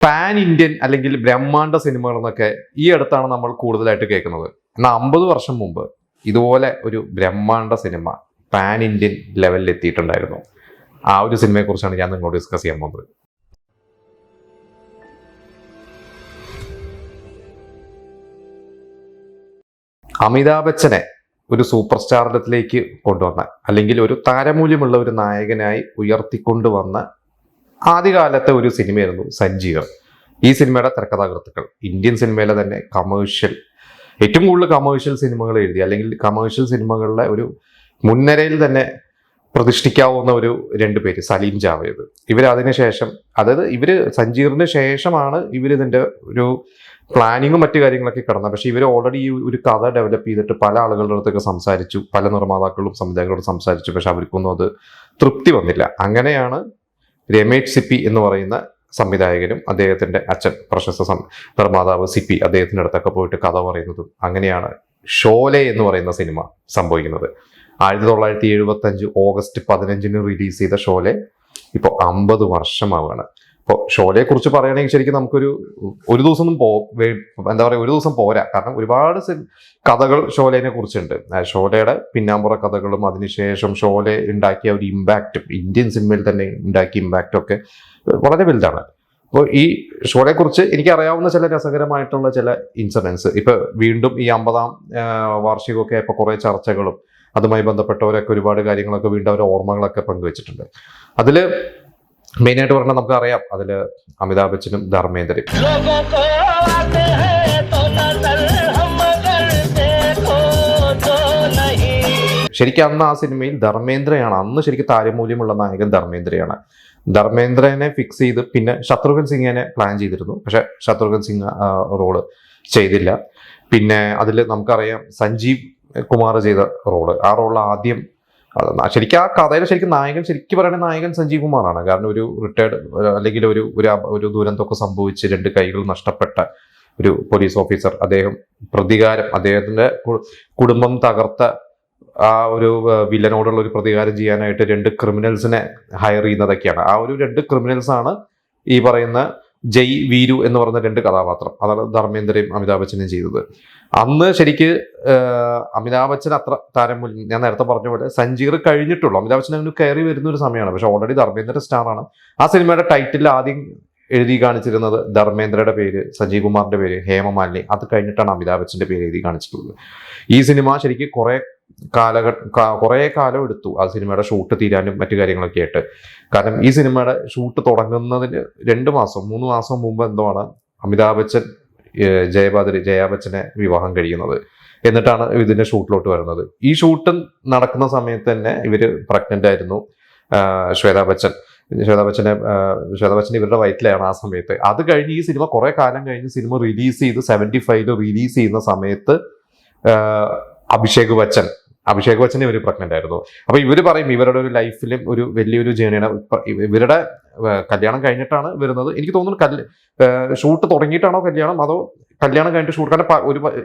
Pan Indian അല്ലെങ്കിൽ ബ്രഹ്മാണ്ഡ സിനിമകൾ എന്നൊക്കെ ഈ അടുത്താണ് നമ്മൾ കൂടുതലായിട്ട് കേൾക്കുന്നത്. എന്നാൽ 50 വർഷം മുമ്പ് ഇതുപോലെ ഒരു ബ്രഹ്മാണ്ഡ സിനിമ പാൻ ഇന്ത്യൻ ലെവലിൽ എത്തിയിട്ടുണ്ടായിരുന്നു. ആ ഒരു സിനിമയെക്കുറിച്ചാണ് ഞാൻ നിങ്ങളോട് ഡിസ്കസ് ചെയ്യാൻ പോകുന്നത്. അമിതാഭ് ബച്ചനെ ഒരു സൂപ്പർ സ്റ്റാറിലേക്ക് കൊണ്ടുവന്ന, അല്ലെങ്കിൽ ഒരു താരമൂല്യമുള്ള ഒരു നായകനായി ഉയർത്തിക്കൊണ്ടുവന്ന ആദ്യകാലത്തെ ഒരു സിനിമയായിരുന്നു സഞ്ജീവർ. ഈ സിനിമയുടെ തിരക്കഥാകൃത്തുക്കൾ ഇന്ത്യൻ സിനിമയിലെ തന്നെ ഏറ്റവും കൂടുതൽ കമേഴ്ഷ്യൽ സിനിമകൾ എഴുതി, അല്ലെങ്കിൽ കമേഴ്ഷ്യൽ സിനിമകളിലെ ഒരു മുൻനിരയിൽ തന്നെ പ്രതിഷ്ഠിക്കാവുന്ന ഒരു രണ്ടുപേര്, സലീം ജാവേദ്. അതിനുശേഷം, അതായത് സഞ്ജീറിന് ശേഷമാണ് ഇതിന്റെ ഒരു പ്ലാനിങ്ങും മറ്റു കാര്യങ്ങളൊക്കെ കിടന്നത്. പക്ഷെ ഇവർ ഓൾറെഡി ഈ ഒരു കഥ ഡെവലപ്പ് ചെയ്തിട്ട് പല ആളുകളുടെ അടുത്തൊക്കെ സംസാരിച്ചു, പല നിർമ്മാതാക്കളും സംവിധായകരോട് സംസാരിച്ചു. പക്ഷെ അവർക്കൊന്നും അത് തൃപ്തി വന്നില്ല. അങ്ങനെയാണ് രമേഷ് സിപ്പി എന്ന് പറയുന്ന സംവിധായകനും അദ്ദേഹത്തിന്റെ അച്ഛൻ പ്രശസ്ത നിർമ്മാതാവ് സിപ്പി അദ്ദേഹത്തിന്റെ അടുത്തൊക്കെ പോയിട്ട് കഥ പറയുന്നതും. അങ്ങനെയാണ് ഷോലെ എന്ന് പറയുന്ന സിനിമ സംഭവിക്കുന്നത്. 1975 ഓഗസ്റ്റ് 15 റിലീസ് ചെയ്ത ഷോലെ ഇപ്പോൾ 50 വർഷമാവുകയാണ്. ഇപ്പോൾ ഷോലയെ കുറിച്ച് പറയുകയാണെങ്കിൽ ശരിക്കും നമുക്കൊരു ദിവസം ഒരു ദിവസം പോരാ. കാരണം ഒരുപാട് കഥകൾ ഷോലേനെ കുറിച്ചുണ്ട്. ഷോലയുടെ പിന്നാമ്പുറ കഥകളും അതിനുശേഷം ഷോലെ ഉണ്ടാക്കിയ ഒരു ഇമ്പാക്റ്റും, ഇന്ത്യൻ സിനിമയിൽ തന്നെ ഉണ്ടാക്കിയ ഇമ്പാക്റ്റും ഒക്കെ വളരെ വലുതാണ്. അപ്പോൾ ഈ ഷോയെ കുറിച്ച് എനിക്ക് അറിയാവുന്ന ചില രസകരമായിട്ടുള്ള ചില ഇൻസിഡൻസ്, ഇപ്പൊ വീണ്ടും ഈ 50ാം വാർഷികമൊക്കെ ഇപ്പൊ കുറെ ചർച്ചകളും അതുമായി ബന്ധപ്പെട്ടവരൊക്കെ ഒരുപാട് കാര്യങ്ങളൊക്കെ വീണ്ടും അവരുടെ ഓർമ്മകളൊക്കെ പങ്കുവച്ചിട്ടുണ്ട്. അതില് മെയിനായിട്ട് പറഞ്ഞാൽ നമുക്കറിയാം, അതില് അമിതാഭ് ബച്ചനും ധർമ്മേന്ദ്രയും. ശരിക്കും അന്ന് ആ സിനിമയിൽ ധർമ്മേന്ദ്രയാണ്, അന്ന് ശരിക്കും താരമൂല്യമുള്ള നായകൻ ധർമ്മേന്ദ്രയാണ്. ധർമ്മേന്ദ്രനെ ഫിക്സ് ചെയ്ത് പിന്നെ ശത്രുഘ്ൻ സിംഗിനെ പ്ലാൻ ചെയ്തിരുന്നു. പക്ഷെ ശത്രുഘ്ൻ സിംഗ് റോള് ചെയ്തില്ല. പിന്നെ അതിൽ നമുക്കറിയാം സഞ്ജീവ് കുമാർ ചെയ്ത റോള്, ആ റോളിൽ ആദ്യം ശരിക്കും ആ കഥയിലെ നായകൻ പറയുന്ന നായകൻ സഞ്ജീവ് കുമാറാണ്. കാരണം ഒരു റിട്ടയർഡ്, അല്ലെങ്കിൽ ഒരു ദുരന്തമൊക്കെ സംഭവിച്ച് 2 കൈകൾ നഷ്ടപ്പെട്ട ഒരു പോലീസ് ഓഫീസർ, അദ്ദേഹത്തിന്റെ കുടുംബം തകർത്ത ആ ഒരു വില്ലനോടുള്ള ഒരു പ്രതികാരം ചെയ്യാനായിട്ട് 2 ക്രിമിനൽസിനെ ഹയർ ചെയ്യുന്നതൊക്കെയാണ്. ആ ഒരു 2 ക്രിമിനൽസ് ആണ് ഈ പറയുന്ന ജയ് വീരു എന്ന് പറയുന്ന 2 കഥാപാത്രം. അതാണ് ധർമ്മേന്ദ്രയും അമിതാഭ് ബച്ചനും ചെയ്തത്. അന്ന് ശരിക്ക് അമിതാഭ് ബച്ചൻ അത്ര താരമൂല്യം, ഞാൻ നേരത്തെ പറഞ്ഞ പോലെ സഞ്ജീർ കഴിഞ്ഞിട്ടുള്ളൂ. അമിതാഭ് ബച്ചൻ അതിന് കയറി വരുന്ന ഒരു സമയമാണ്. പക്ഷെ ഓൾറെഡി ധർമ്മേന്ദ്ര സ്റ്റാറാണ്. ആ സിനിമയുടെ ടൈറ്റിൽ ആദ്യം എഴുതി കാണിച്ചിരുന്നത് ധർമ്മേന്ദ്രയുടെ പേര്, സഞ്ജീവ് കുമാറിന്റെ പേര് ഹേമമാലിനി. അത് കഴിഞ്ഞിട്ടാണ് അമിതാഭ് ബച്ചന്റെ പേര് എഴുതി കാണിച്ചിട്ടുള്ളത്. ഈ സിനിമ ശരിക്കും കുറെ കാലം എടുത്തു ആ സിനിമയുടെ ഷൂട്ട് തീരാനും മറ്റു കാര്യങ്ങളൊക്കെ ആയിട്ട്. കാരണം ഈ സിനിമയുടെ ഷൂട്ട് തുടങ്ങുന്നതിന് 2 മാസം 3 മാസം മുമ്പ് ആണ് അമിതാഭ് ബച്ചൻ ജയാ ബച്ചനെ വിവാഹം കഴിയുന്നത്. എന്നിട്ടാണ് ഇതിന്റെ ഷൂട്ടിലോട്ട് വരുന്നത്. ഈ ഷൂട്ട് നടക്കുന്ന സമയത്ത് തന്നെ ഇവര് പ്രഗ്നന്റ് ആയിരുന്നു. ശ്വേതാ ബച്ചൻ ഇവരുടെ വയറ്റിലാണ് ആ സമയത്ത്. അത് കഴിഞ്ഞ് ഈ സിനിമ കുറെ കാലം കഴിഞ്ഞ് സിനിമ റിലീസ് ചെയ്ത് 75 റിലീസ് ചെയ്യുന്ന സമയത്ത് അഭിഷേക് ബച്ചനെ ഇവർ പ്രഗ്നന്റ് ആയിരുന്നു. അപ്പൊ ഇവര് പറയും ഇവരുടെ ഒരു ലൈഫിലും ഒരു വലിയൊരു ജേണിയാണ്. ഇവരുടെ കല്യാണം കഴിഞ്ഞിട്ടാണ് വരുന്നത്. എനിക്ക് തോന്നുന്നു ഷൂട്ട് തുടങ്ങിയിട്ടാണോ കല്യാണം, അതോ കല്യാണം കഴിഞ്ഞിട്ട് ഷൂട്ട്? കാരണം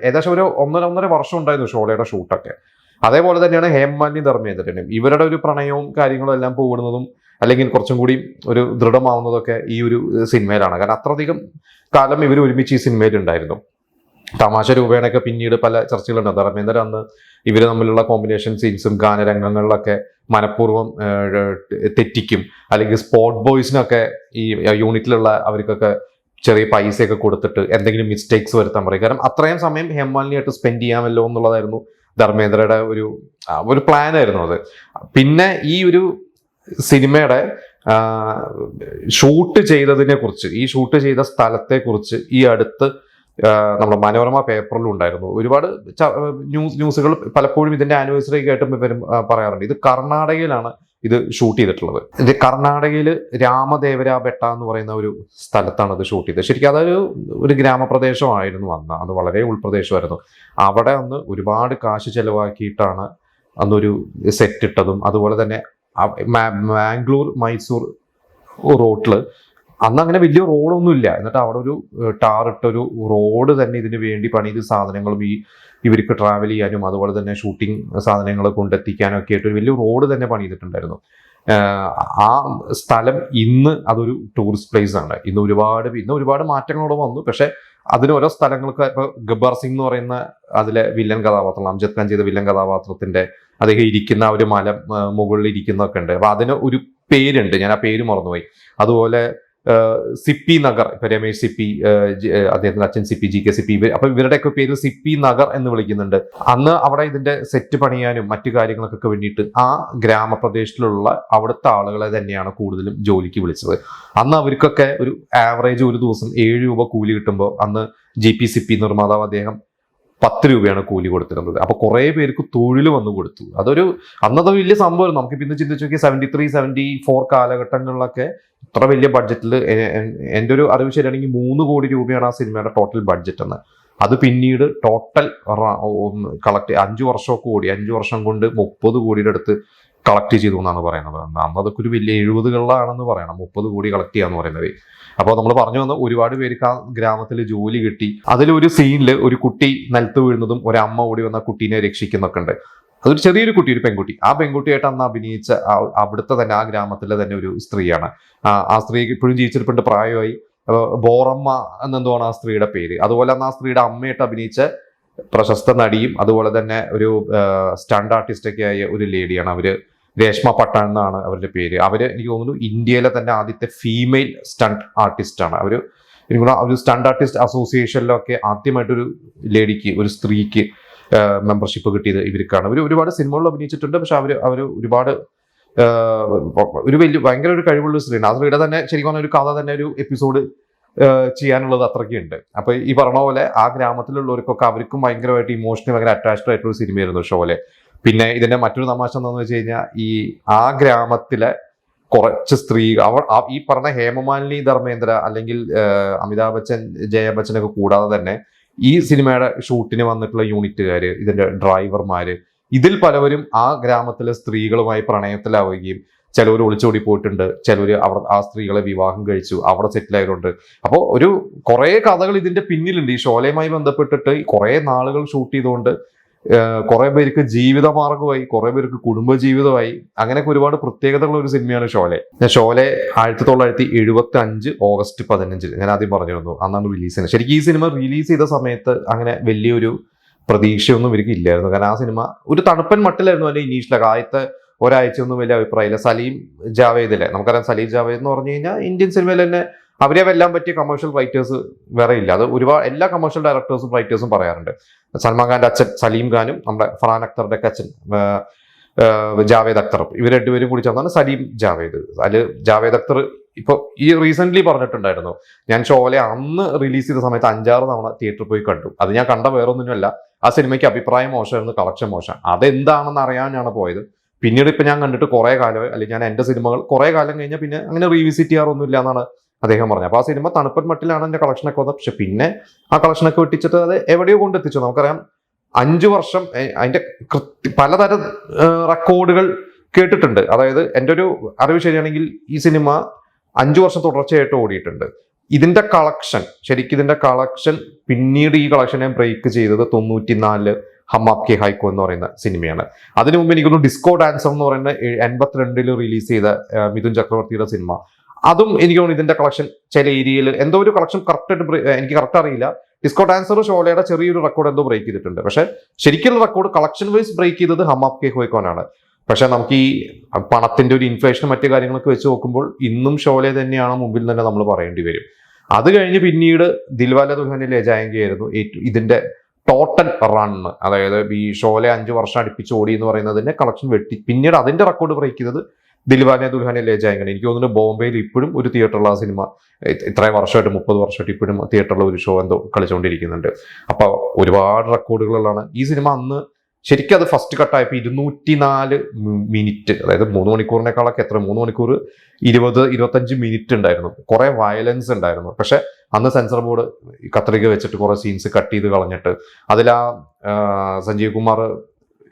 ഏകദേശം ഒരു 1.5 വർഷം ഉണ്ടായിരുന്നു ഷോളയുടെ ഷൂട്ടൊക്കെ. അതേപോലെ തന്നെയാണ് ഹേമമാലിനി ധർമ്മേന്ദ്രനും. ഇവരുടെ ഒരു പ്രണയവും കാര്യങ്ങളും എല്ലാം പോകുന്നതും, അല്ലെങ്കിൽ കുറച്ചും കൂടി ഒരു ദൃഢമാവുന്നതൊക്കെ ഈ ഒരു സിനിമയിലാണ്. കാരണം അത്രയധികം കാലം ഇവർ ഒരുമിച്ച് ഈ സിനിമയിൽ ഉണ്ടായിരുന്നു. തമാശ രൂപേണൊക്കെ പിന്നീട് പല ചർച്ചകളുണ്ട്. ധർമ്മേന്ദ്ര അന്ന് ഇവർ തമ്മിലുള്ള കോമ്പിനേഷൻ സീൻസും ഗാനരംഗങ്ങളിലൊക്കെ മനഃപൂർവ്വം തെറ്റിക്കും. അല്ലെങ്കിൽ സ്പോട്ട് ബോയ്സിനൊക്കെ ഈ യൂണിറ്റിലുള്ള അവർക്കൊക്കെ ചെറിയ പൈസയൊക്കെ കൊടുത്തിട്ട് എന്തെങ്കിലും മിസ്റ്റേക്സ് വരുത്താൻ പറയും. കാരണം അത്രയും സമയം ഹേമമാലിനിയായിട്ട് സ്പെൻഡ് ചെയ്യാമല്ലോ എന്നുള്ളതായിരുന്നു ധർമ്മേന്ദ്രയുടെ ഒരു പ്ലാനായിരുന്നു അത്. പിന്നെ ഈ ഒരു സിനിമയുടെ ഷൂട്ട് ചെയ്തതിനെ കുറിച്ച്, ഈ ഷൂട്ട് ചെയ്ത സ്ഥലത്തെ കുറിച്ച് ഈ അടുത്ത് നമ്മുടെ മനോരമ പേപ്പറിലും ഉണ്ടായിരുന്നു. ഒരുപാട് ന്യൂസുകൾ പലപ്പോഴും ഇതിന്റെ ആനിവേഴ്സറി ആയിട്ടും ഇവരും പറയാറുണ്ട്. ഇത് കർണാടകയിലാണ് ഇത് ഷൂട്ട് ചെയ്തിട്ടുള്ളത്. ഇത് കർണാടകയിൽ രാമദേവര ബെട്ട എന്ന് പറയുന്ന ഒരു സ്ഥലത്താണ് ഇത് ഷൂട്ട് ചെയ്തത്. ശരിക്കും അതൊരു ഗ്രാമപ്രദേശമായിരുന്നു അന്ന്. അത് വളരെ ഉൾപ്രദേശമായിരുന്നു. അവിടെ അന്ന് ഒരുപാട് കാശ് ചെലവാക്കിയിട്ടാണ് അന്നൊരു സെറ്റ് ഇട്ടതും. അതുപോലെ തന്നെ മാംഗ്ലൂർ മൈസൂർ റോഡില് അന്ന് അങ്ങനെ വലിയ റോഡൊന്നുമില്ല. എന്നിട്ട് അവിടെ ഒരു ടാറിട്ടൊരു റോഡ് തന്നെ ഇതിനു വേണ്ടി പണിത് സാധനങ്ങളും ഇവർക്ക് ട്രാവൽ ചെയ്യാനും അതുപോലെ തന്നെ ഷൂട്ടിംഗ് സാധനങ്ങൾ കൊണ്ടെത്തിക്കാനും ഒക്കെ ആയിട്ട് ഒരു വലിയ റോഡ് തന്നെ പണിതിട്ടുണ്ടായിരുന്നു. ആ സ്ഥലം ഇന്ന് അതൊരു ടൂറിസ്റ്റ് പ്ലേസ് ആണ്. ഇന്ന് ഒരുപാട് മാറ്റങ്ങളോടെ വന്നു. പക്ഷെ അതിന് ഓരോ സ്ഥലങ്ങൾക്ക് ഇപ്പൊ ഗബ്ബാർ സിംഗ് എന്ന് പറയുന്ന അതിലെ വില്ലൻ കഥാപാത്രം, അംജദ് ഖാൻ ചെയ്ത വില്ലൻ കഥാപാത്രത്തിന്റെ അദ്ദേഹം ഇരിക്കുന്ന ഒരു മല മുകളിൽ ഇരിക്കുന്നൊക്കെ ഉണ്ട്. അപ്പൊ അതിന് ഒരു പേരുണ്ട്, ഞാൻ ആ പേര് മറന്നുപോയി. അതുപോലെ സിപ്പി നഗർ, ഇപ്പൊ രമേശ് സിപ്പി, അദ്ദേഹത്തിന്റെ അച്ഛൻ സിപ്പി, ജി കെ സിപ്പി, അപ്പൊ ഇവരുടെയൊക്കെ പേര് സിപ്പി നഗർ എന്ന് വിളിക്കുന്നുണ്ട്. അന്ന് അവിടെ ഇതിന്റെ സെറ്റ് പണിയാനും മറ്റു കാര്യങ്ങൾക്കൊക്കെ വേണ്ടിയിട്ട് ആ ഗ്രാമപ്രദേശത്തിലുള്ള അവിടുത്തെ ആളുകളെ തന്നെയാണ് കൂടുതലും ജോലിക്ക് വിളിച്ചത്. അന്ന് അവർക്കൊക്കെ ഒരു ആവറേജ് ഒരു ദിവസം 7 രൂപ കൂലി കിട്ടുമ്പോൾ അന്ന് ജി പി സിപ്പി നിർമ്മാതാവ് അദ്ദേഹം 10 രൂപയാണ് കൂലി കൊടുത്തിരുന്നത്. അപ്പൊ കുറെ പേർക്ക് തൊഴിൽ വന്നു കൊടുത്തു. അന്നത് വലിയ സംഭവം. നമുക്ക് പിന്നെ ചിന്തിച്ചു നോക്കി 73, 74 കാലഘട്ടങ്ങളിലൊക്കെ ഇത്ര വലിയ ബഡ്ജറ്റിൽ, എൻ്റെ ഒരു അറിവ് ശരിയാണെങ്കിൽ 3 കോടി രൂപയാണ് ആ സിനിമയുടെ ടോട്ടൽ ബഡ്ജറ്റ് എന്ന്. അത് പിന്നീട് ടോട്ടൽ കളക്ട് 5 വർഷം കൊണ്ട് 30 കോടിയുടെ അടുത്ത് കളക്ട് ചെയ്തു എന്നാണ് പറയുന്നത്. അന്ന് അതൊക്കെ ഒരു വലിയ 70കളിലാണെന്ന് പറയണം 30 കോടി കളക്ട് ചെയ്യാന്ന് പറയുന്നത്. അപ്പോൾ നമ്മൾ പറഞ്ഞു വന്ന ഒരുപാട് പേർക്ക് ആ ഗ്രാമത്തിൽ ജോലി കിട്ടി. അതിലൊരു സീനിൽ ഒരു കുട്ടി നിലത്ത് വീഴുന്നതും ഒരു അമ്മ ഓടി വന്ന കുട്ടീനെ രക്ഷിക്കുന്നൊക്കെ ഉണ്ട്. അതൊരു ചെറിയൊരു കുട്ടി, ഒരു പെൺകുട്ടി. ആ പെൺകുട്ടിയായിട്ട് അന്ന് അഭിനയിച്ച അവിടുത്തെ തന്നെ ആ ഗ്രാമത്തിലെ തന്നെ ഒരു സ്ത്രീയാണ്. ആ സ്ത്രീക്ക് ഇപ്പോഴും ജീവിച്ചിരിപ്പുണ്ട്, പ്രായമായി. ബോറമ്മ എന്നെന്തോണ് ആ സ്ത്രീയുടെ പേര്. അതുപോലെ അന്ന് ആ സ്ത്രീയുടെ അമ്മയായിട്ട് അഭിനയിച്ച പ്രശസ്ത നടിയും അതുപോലെ തന്നെ ഒരു സ്റ്റണ്ട് ആർട്ടിസ്റ്റൊക്കെ ആയ ഒരു ലേഡിയാണ്. അവര് രേഷ്മ പട്ടാൻ എന്നാണ് അവരുടെ പേര്. അവര് എനിക്ക് തോന്നുന്നു ഇന്ത്യയിലെ തന്നെ ആദ്യത്തെ ഫീമെയിൽ സ്റ്റണ്ട് ആർട്ടിസ്റ്റ് ആണ്. ഒരു സ്റ്റണ്ട് ആർട്ടിസ്റ്റ് അസോസിയേഷനിലൊക്കെ ആദ്യമായിട്ടൊരു ലേഡിക്ക്, ഒരു സ്ത്രീക്ക് മെമ്പർഷിപ്പ് കിട്ടിയത് ഇവർക്കാണ്. ഒരുപാട് സിനിമകളിൽ അഭിനയിച്ചിട്ടുണ്ട്. പക്ഷെ അവര് ഒരുപാട് ഭയങ്കര ഒരു കഴിവുള്ള സ്ത്രീയാണ്. ആ സ്ത്രീയുടെ തന്നെ ശരിക്കും ഒരു കഥ തന്നെ ഒരു എപ്പിസോഡ് ചെയ്യാനുള്ളത് അത്രയ്ക്കുണ്ട്. അപ്പൊ ഈ പറഞ്ഞ പോലെ ആ ഗ്രാമത്തിലുള്ളവർക്കൊക്കെ അവർക്കും ഭയങ്കരമായിട്ട് ഇമോഷണലി ഭയങ്കര അറ്റാച്ച്ഡ് ആയിട്ടുള്ള സിനിമയായിരുന്നു ഷോലെ. പിന്നെ ഇതിന്റെ മറ്റൊരു തമാശ എന്താണെന്ന് വെച്ച് കഴിഞ്ഞാൽ, ആ ഗ്രാമത്തിലെ കുറച്ച് സ്ത്രീകൾ, ഈ പറഞ്ഞ ഹേമമാലിനി ധർമ്മേന്ദ്ര അല്ലെങ്കിൽ അമിതാഭ് ബച്ചൻ, ജയ ബച്ചനൊക്കെ കൂടാതെ തന്നെ ഈ സിനിമയുടെ ഷൂട്ടിന് വന്നിട്ടുള്ള യൂണിറ്റുകാര്, ഇതിന്റെ ഡ്രൈവർമാര്, ഇതിൽ പലവരും ആ ഗ്രാമത്തിലെ സ്ത്രീകളുമായി പ്രണയത്തിലാവുകയും ചിലവർ ഒളിച്ചോടി പോയിട്ടുണ്ട്, ചിലവർ ആ സ്ത്രീകളെ വിവാഹം കഴിച്ചു, അവിടെ സെറ്റിൽ ആയതുകൊണ്ട്. അപ്പോൾ കുറെ കഥകൾ ഇതിന്റെ പിന്നിലുണ്ട്. ഈ ഷോലയുമായി ബന്ധപ്പെട്ടിട്ട് കുറെ നാളുകൾ ഷൂട്ട് ചെയ്തുകൊണ്ട് കുറെ പേർക്ക് ജീവിതമാർഗമായി, കുറെ പേർക്ക് കുടുംബജീവിതമായി, അങ്ങനെയൊക്കെ ഒരുപാട് പ്രത്യേകതകളുള്ള ഒരു സിനിമയാണ് ഷോലെ. 1975 ഓഗസ്റ്റ് 15 ഞാൻ ആദ്യം പറഞ്ഞിരുന്നു, അന്നാണ് റിലീസ് ചെയ്യുന്നത്. ശരിക്കും ഈ സിനിമ റിലീസ് ചെയ്ത സമയത്ത് അങ്ങനെ വലിയൊരു പ്രതീക്ഷയൊന്നും ഇവർക്ക് ഇല്ലായിരുന്നു. കാരണം ആ സിനിമ ഒരു തണുപ്പൻ മട്ടിലായിരുന്നു. അതിന്റെ ഇനീഷ്യലൊക്കെ ആദ്യത്തെ ഒരാഴ്ച ഒന്നും വലിയ അഭിപ്രായമില്ല. സലീം ജാവേദിലെ, നമുക്കറിയാം സലീം ജാവേദ് എന്ന് പറഞ്ഞു കഴിഞ്ഞാൽ ഇന്ത്യൻ സിനിമയിൽ തന്നെ അവരെ വെല്ലാൻ പറ്റിയ കമേഴ്ഷ്യൽ റൈറ്റേഴ്സ് വേറെ ഇല്ല. അത് ഒരുപാട് എല്ലാ കമേഴ്ഷ്യൽ ഡയറക്ടേഴ്സും റൈറ്റേഴ്സും പറയാറുണ്ട്. സൽമാൻ ഖാന്റെ അച്ഛൻ സലീം ഖാനും നമ്മുടെ ഫർഹാൻ അക്തറിന്റെ ഒക്കെ അച്ഛൻ ജാവേദ് അക്തറും, ഇവർ രണ്ടുപേരും കൂടി ചേർന്നാണ് സലീം ജാവേദ്. അതിൽ ജാവേദ് അക്തർ ഇപ്പൊ ഈ റീസെന്റ് പറഞ്ഞിട്ടുണ്ടായിരുന്നു, ഞാൻ ഷോലെ അന്ന് റിലീസ് ചെയ്ത സമയത്ത് 5-6 തവണ തിയേറ്ററിൽ പോയി കണ്ടു. അത് ഞാൻ കണ്ട വേറൊന്നിനുമല്ല, ആ സിനിമയ്ക്ക് അഭിപ്രായം മോശമായിരുന്നു, കളക്ഷൻ മോശം. അതെന്താണെന്ന് അറിയാനാണ് പോയത്. പിന്നീട് ഇപ്പൊ ഞാൻ കണ്ടിട്ട് കുറെ കാലമായി, അല്ലെങ്കിൽ ഞാൻ എന്റെ സിനിമകൾ കുറെ കാലം കഴിഞ്ഞാൽ പിന്നെ അങ്ങനെ റീവിസിറ്റ് ചെയ്യാറൊന്നുമില്ല എന്നാണ് അദ്ദേഹം പറഞ്ഞത്. അപ്പൊ ആ സിനിമ തണുപ്പൻ മട്ടിലാണ് എന്റെ കളക്ഷനൊക്കെ വന്നത്. പക്ഷെ പിന്നെ ആ കളക്ഷനൊക്കെ വെട്ടിച്ചിട്ട് അത് എവിടെയോ കൊണ്ടെത്തിച്ചു. നമുക്കറിയാം 5 വർഷം അതിന്റെ പലതരം റെക്കോർഡുകൾ കേട്ടിട്ടുണ്ട്. അതായത് എൻ്റെ ഒരു അറിവ് ശരിയാണെങ്കിൽ ഈ സിനിമ 5 വർഷം തുടർച്ചയായിട്ട് ഓടിയിട്ടുണ്ട്. ശരിക്കും ഇതിന്റെ കളക്ഷൻ പിന്നീട് ഈ കളക്ഷനെ ബ്രേക്ക് ചെയ്തത് 94 ഹം ആപ്കെ ഹൈക്കോ എന്ന് പറയുന്ന സിനിമയാണ്. അതിനു മുമ്പ് എനിക്കൊന്ന് ഡിസ്കോ ഡാൻസർ എന്ന് പറയുന്ന 82 റിലീസ് ചെയ്ത മിഥുൻ ചക്രവർത്തിയുടെ സിനിമ, അതും എനിക്ക് തോന്നുന്നു ഇതിന്റെ കളക്ഷൻ ചില ഏരിയയിൽ എന്തോ ഒരു കളക്ഷൻ എനിക്ക് കറക്റ്റ് അറിയില്ല. ഡിസ്കോ ഡാൻസർ ഷോലയുടെ ചെറിയൊരു റെക്കോർഡ് എന്തോ ബ്രേക്ക് ചെയ്തിട്ടുണ്ട്. പക്ഷെ ശരിക്കുള്ള റെക്കോർഡ് കളക്ഷൻ വൈസ് ബ്രേക്ക് ചെയ്തത് ഹം ആപ്കെ ഹൈക്കോനാണ്. പക്ഷെ നമുക്ക് ഈ പണത്തിന്റെ ഒരു ഇൻഫ്ലേഷൻ മറ്റു കാര്യങ്ങളൊക്കെ വെച്ച് നോക്കുമ്പോൾ ഇന്നും ഷോലെ തന്നെയാണ് മുമ്പിൽ തന്നെ നമ്മൾ പറയേണ്ടി വരും. അത് കഴിഞ്ഞ് പിന്നീട് ദിൽവാലെ ദുൽഹനിയ ലെ ജായേംഗെ ആയിരുന്നു ഇതിന്റെ ടോട്ടൽ റണ്ണ്. അതായത് ഈ ഷോലെ 5 വർഷം അടുപ്പിച്ച് ഓടി എന്ന് പറയുന്നതിന്റെ കളക്ഷൻ വെട്ടി പിന്നീട് അതിന്റെ റെക്കോർഡ് ബ്രേക്ക് ചെയ്തത് ദിൽവാലെ ദുൽഹനിയ ലെ ജായേംഗെ. എനിക്ക് തോന്നുന്നു ബോംബെയിൽ ഇപ്പോഴും ഒരു തിയേറ്ററുള്ള ആ സിനിമ ഇത്രയും വർഷമായിട്ട് 30 വർഷമായിട്ട് ഇപ്പോഴും തിയേറ്ററിലെ ഒരു ഷോ എന്തോ കളിച്ചുകൊണ്ടിരിക്കുന്നുണ്ട്. അപ്പൊ ഒരുപാട് റെക്കോർഡുകളാണ് ഈ സിനിമ. അന്ന് ശരിക്കും അത് ഫസ്റ്റ് കട്ടായപ്പോൾ 204 മിനിറ്റ്, അതായത് 3 മണിക്കൂറിനേക്കാളൊക്കെ 3 മണിക്കൂർ 20-25 മിനിറ്റ് ഉണ്ടായിരുന്നു. കുറെ വയലൻസ് ഉണ്ടായിരുന്നു. പക്ഷെ അന്ന് സെൻസർ ബോർഡ് കത്രിക വെച്ചിട്ട് കുറെ സീൻസ് കട്ട് ചെയ്ത് കളഞ്ഞിട്ട് അതിലാ സഞ്ജീവ് കുമാർ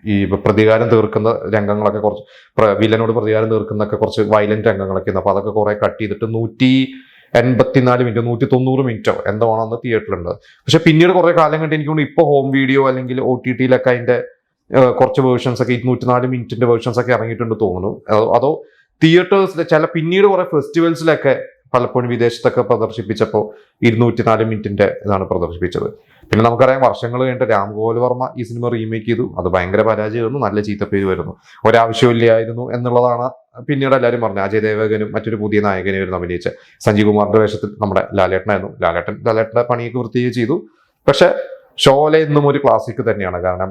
ഈ പ്രതികാരം തീർക്കുന്ന രംഗങ്ങളൊക്കെ കുറച്ച്, വില്ലനോട് പ്രതികാരം തീർക്കുന്നൊക്കെ കുറച്ച് വയലന്റ് രംഗങ്ങളൊക്കെ ഉണ്ട്. അപ്പൊ അതൊക്കെ കുറെ കട്ട് ചെയ്തിട്ട് 184 മിനിറ്റ് 190 മിനിറ്റോ എന്തോ ആണ് അന്ന് തിയേറ്ററിലുണ്ട്. പക്ഷെ പിന്നീട് കുറെ കാലം കണ്ട് എനിക്ക് തോന്നുന്നു ഇപ്പൊ ഹോം വീഡിയോ അല്ലെങ്കിൽ OTT-ലൊക്കെ അതിന്റെ കുറച്ച് വേർഷൻസ് ഒക്കെ 204 മിനിറ്റിന്റെ വേർഷൻസ് ഒക്കെ ഇറങ്ങിയിട്ടുണ്ട് തോന്നുന്നു. അതോ തിയേറ്റേഴ്സിലെ പിന്നീട് കുറെ ഫെസ്റ്റിവൽസിലൊക്കെ പലപ്പോഴും വിദേശത്തൊക്കെ പ്രദർശിപ്പിച്ചപ്പോൾ 204 മിനിറ്റിന്റെ ഇതാണ് പ്രദർശിപ്പിച്ചത്. പിന്നെ നമുക്കറിയാം വർഷങ്ങൾ കഴിഞ്ഞിട്ട് രാംഗോപാൽ വർമ്മ ഈ സിനിമ റീമേക്ക് ചെയ്തു. അത് ഭയങ്കര പരാജയമായിരുന്നു, നല്ല ചീത്തപ്പേര് വരുന്നു, ഒരാവശ്യമില്ലായിരുന്നു എന്നുള്ളതാണ് പിന്നീട് എല്ലാവരും പറഞ്ഞു. അജയ് ദേവഗനും മറ്റൊരു പുതിയ നായകനെയായിരുന്നു അഭിനയിച്ച സഞ്ജീവ് കുമാറിന്റെ വേഷത്തിൽ നമ്മുടെ ലാലേട്ടനായിരുന്നു. ലാലേട്ടന്റെ പണിയൊക്കെ വൃത്തിയായി ചെയ്തു. പക്ഷെ ഷോലെ എന്നും ഒരു ക്ലാസിക് തന്നെയാണ്. കാരണം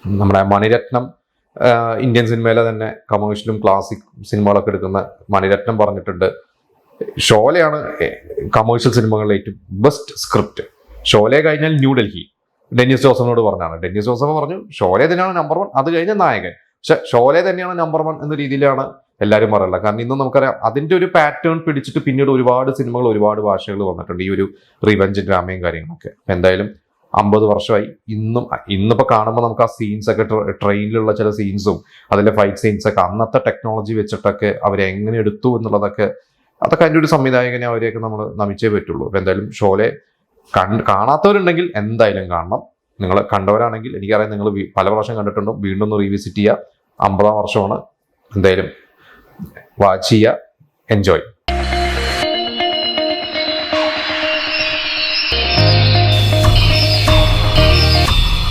നമ്മുടെ മണിരത്നം ഇന്ത്യൻ സിനിമയിലെ തന്നെ കമേഴ്ഷ്യലും ക്ലാസിക് സിനിമകളൊക്കെ എടുക്കുന്ന മണിരത്നം പറഞ്ഞിട്ടുണ്ട്, ഷോലയാണ് കമേഴ്ഷ്യൽ സിനിമകളിലെ ഏറ്റവും ബെസ്റ്റ് സ്ക്രിപ്റ്റ്. ഷോലെ കഴിഞ്ഞാൽ ന്യൂഡൽഹി ഡെന്നിസ് ജോസഫിനോട് പറഞ്ഞാണ്. ഡെന്നിസ് ജോസഫ് പറഞ്ഞു ഷോലെ തന്നെയാണ് നമ്പർ 1, അത് കഴിഞ്ഞ നായകൻ. പക്ഷെ ഷോലെ തന്നെയാണ് നമ്പർ 1 എന്ന രീതിയിലാണ് എല്ലാവരും പറയുള്ളത്. കാരണം ഇന്നും നമുക്കറിയാം അതിന്റെ ഒരു പാറ്റേൺ പിടിച്ചിട്ട് പിന്നീട് ഒരുപാട് സിനിമകൾ ഒരുപാട് ഭാഷകൾ വന്നിട്ടുണ്ട്, ഈ ഒരു റിവെഞ്ച് ഡ്രാമയും കാര്യങ്ങളൊക്കെ. എന്തായാലും 50 വർഷമായി. ഇന്നിപ്പോ കാണുമ്പോൾ നമുക്ക് ആ സീൻസ് ഒക്കെ ട്രെയിനിലുള്ള ചില സീൻസും അതിലെ ഫൈറ്റ് സീൻസ് ഒക്കെ അന്നത്തെ ടെക്നോളജി വെച്ചിട്ടൊക്കെ അവരെങ്ങനെ എടുത്തു എന്നുള്ളതൊക്കെ അതിൻ്റെ ഒരു സംവിധായകനെ അവരെയൊക്കെ നമ്മൾ നമിച്ചേ പറ്റുള്ളൂ. അപ്പൊ എന്തായാലും ഷോലെ കാണാത്തവരുണ്ടെങ്കിൽ എന്തായാലും കാണണം. നിങ്ങൾ കണ്ടവരാണെങ്കിൽ എനിക്കറിയാം നിങ്ങൾ പല പ്രാവശ്യം കണ്ടിട്ടുണ്ടോ, വീണ്ടും ഒന്ന് റീവിസിറ്റ് ചെയ്യുക. 50-ാം വർഷമാണ്. എന്തായാലും വാച്ച് ചെയ്യുക, എൻജോയ്.